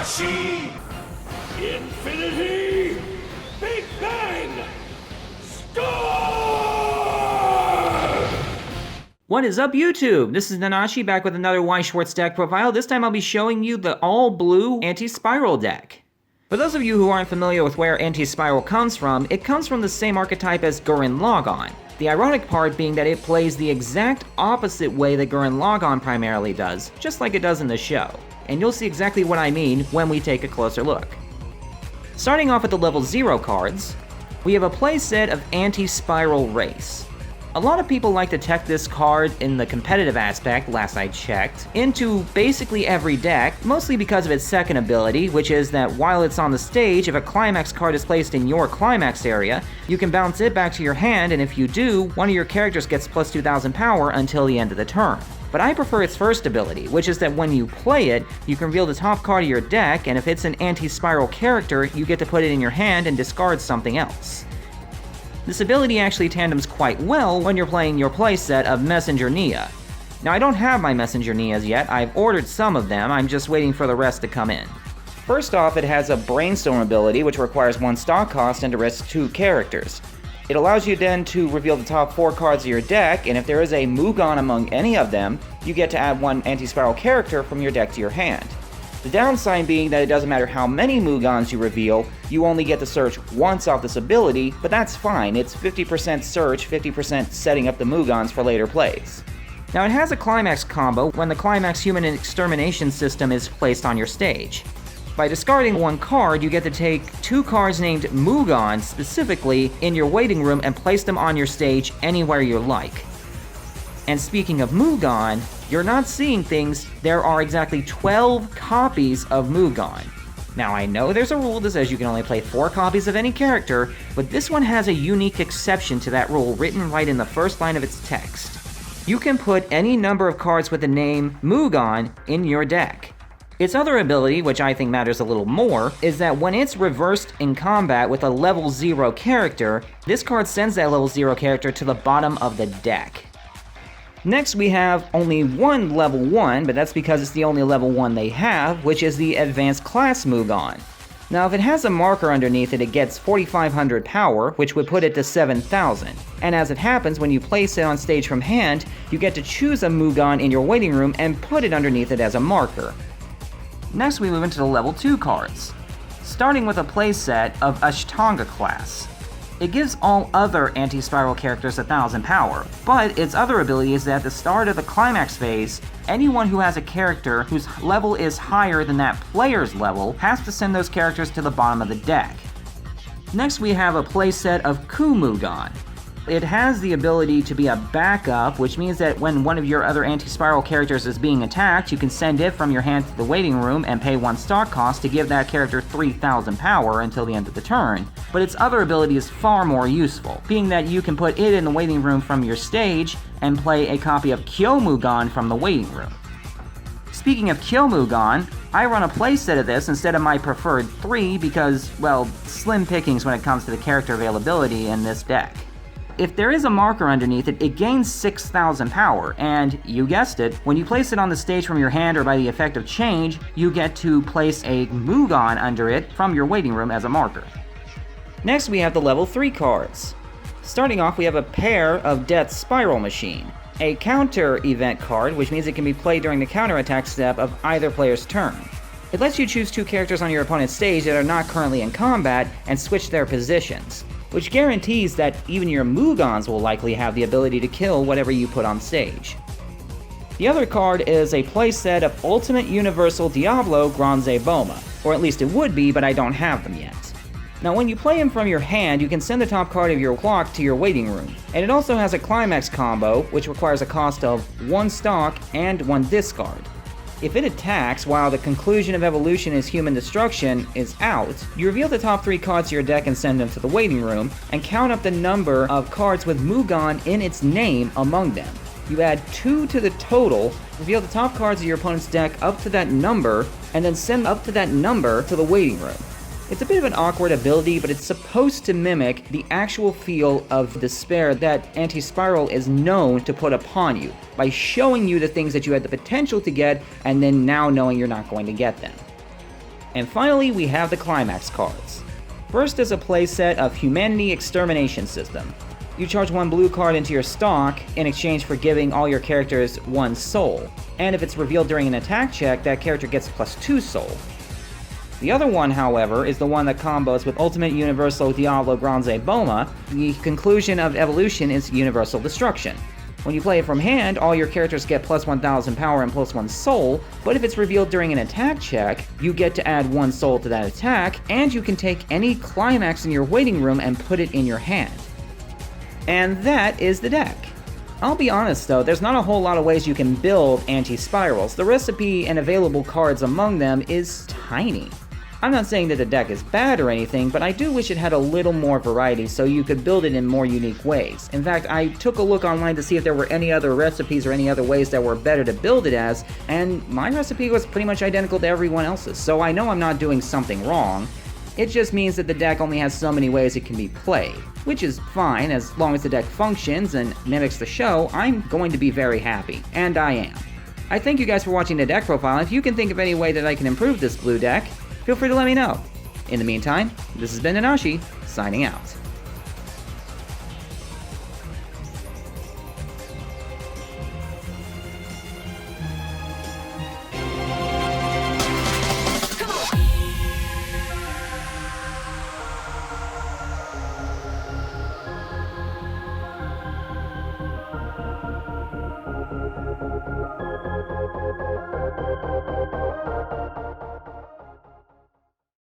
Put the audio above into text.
Nanashi! Infinity! Big Bang! Star! What is up, YouTube? This is Nanashi back with another Weiss Schwarz deck profile. This time I'll be showing you the all-blue anti-spiral deck. For those of you who aren't familiar with where anti-spiral comes from, it comes from the same archetype as Gurren Lagann. The ironic part being that it plays the exact opposite way that Gurren Lagann primarily does, just like it does in the show. And you'll see exactly what I mean when we take a closer look. Starting off with the level 0 cards, we have a playset of Anti-Spiral Race. A lot of people like to tech this card in the competitive aspect, last I checked, into basically every deck, mostly because of its second ability, which is that while it's on the stage, if a Climax card is placed in your Climax area, you can bounce it back to your hand, and if you do, one of your characters gets plus 2,000 power until the end of the turn. But I prefer its first ability, which is that when you play it, you can reveal the top card of your deck, and if it's an anti-spiral character, you get to put it in your hand and discard something else. This ability actually tandems quite well when you're playing your playset of Messenger Nia. Now I don't have my Messenger Nias yet, I've ordered some of them, I'm just waiting for the rest to come in. First off, it has a Brainstorm ability which requires 1 stock cost and to risk 2 characters. It allows you then to reveal the top 4 cards of your deck, and if there is a ku-mugann among any of them, you get to add 1 anti-spiral character from your deck to your hand. The downside being that it doesn't matter how many ku-muganns you reveal, you only get to search once off this ability, but that's fine, it's 50% search, 50% setting up the ku-muganns for later plays. Now it has a Climax Combo when the Climax Human Extermination system is placed on your stage. By discarding 1 card, you get to take 2 cards named ku-mugann specifically in your waiting room and place them on your stage anywhere you like. And speaking of ku-mugann, you're not seeing things, there are exactly 12 copies of ku-mugann. Now I know there's a rule that says you can only play 4 copies of any character, but this one has a unique exception to that rule written right in the first line of its text. You can put any number of cards with the name ku-mugann in your deck. Its other ability, which I think matters a little more, is that when it's reversed in combat with a level 0 character, this card sends that level 0 character to the bottom of the deck. Next we have only one level 1, but that's because it's the only level 1 they have, which is the Advanced Class ku-mugann. Now if it has a marker underneath it, it gets 4,500 power, which would put it to 7,000. And as it happens, when you place it on stage from hand, you get to choose a ku-mugann in your waiting room and put it underneath it as a marker. Next we move into the level 2 cards, starting with a playset of Ashtanga class. It gives all other anti-spiral characters 1,000 power, but its other ability is that at the start of the climax phase, anyone who has a character whose level is higher than that player's level has to send those characters to the bottom of the deck. Next we have a playset of ku-mugann. It has the ability to be a backup, which means that when one of your other anti-spiral characters is being attacked, you can send it from your hand to the waiting room and pay 1 stock cost to give that character 3,000 power until the end of the turn. But its other ability is far more useful, being that you can put it in the waiting room from your stage and play a copy of kyo-mugann from the waiting room. Speaking of kyo-mugann, I run a playset of this instead of my preferred 3 because, well, slim pickings when it comes to the character availability in this deck. If there is a marker underneath it, it gains 6,000 power, and, you guessed it, when you place it on the stage from your hand or by the effect of change, you get to place a ku-mugann under it from your waiting room as a marker. Next we have the level 3 cards. Starting off we have a pair of Death's Spiral Machine, a counter event card which means it can be played during the counterattack step of either player's turn. It lets you choose 2 characters on your opponent's stage that are not currently in combat and switch their positions, which guarantees that even your ku-muganns will likely have the ability to kill whatever you put on stage. The other card is a playset of Ultimate Universal Diablo Granze Boma, or at least it would be, but I don't have them yet. Now when you play him from your hand, you can send the top card of your clock to your waiting room, and it also has a Climax Combo, which requires a cost of 1 stock and 1 discard. If it attacks while the conclusion of evolution is human destruction is out, you reveal the top 3 cards to your deck and send them to the waiting room, and count up the number of cards with ku-mugann in its name among them. You add 2 to the total, reveal the top cards of your opponent's deck up to that number, and then send up to that number to the waiting room. It's a bit of an awkward ability, but it's supposed to mimic the actual feel of despair that Anti-Spiral is known to put upon you, by showing you the things that you had the potential to get, and then now knowing you're not going to get them. And finally, we have the Climax Cards. First is a playset of Humanity Extermination System. You charge 1 blue card into your stock in exchange for giving all your characters 1 soul. And if it's revealed during an attack check, that character gets +2 soul. The other one, however, is the one that combos with Ultimate Universal Diablo Bronze Boma. The conclusion of evolution is Universal Destruction. When you play it from hand, all your characters get +1000 power and +1 soul, but if it's revealed during an attack check, you get to add 1 soul to that attack, and you can take any climax in your waiting room and put it in your hand. And that is the deck. I'll be honest though, there's not a whole lot of ways you can build anti-spirals. The recipe and available cards among them is tiny. I'm not saying that the deck is bad or anything, but I do wish it had a little more variety so you could build it in more unique ways. In fact, I took a look online to see if there were any other recipes or any other ways that were better to build it as, and my recipe was pretty much identical to everyone else's, so I know I'm not doing something wrong. It just means that the deck only has so many ways it can be played, which is fine. As long as the deck functions and mimics the show, I'm going to be very happy, and I am. I thank you guys for watching the deck profile. If you can think of any way that I can improve this blue deck, feel free to let me know. In the meantime, this has been Nanashi, signing out.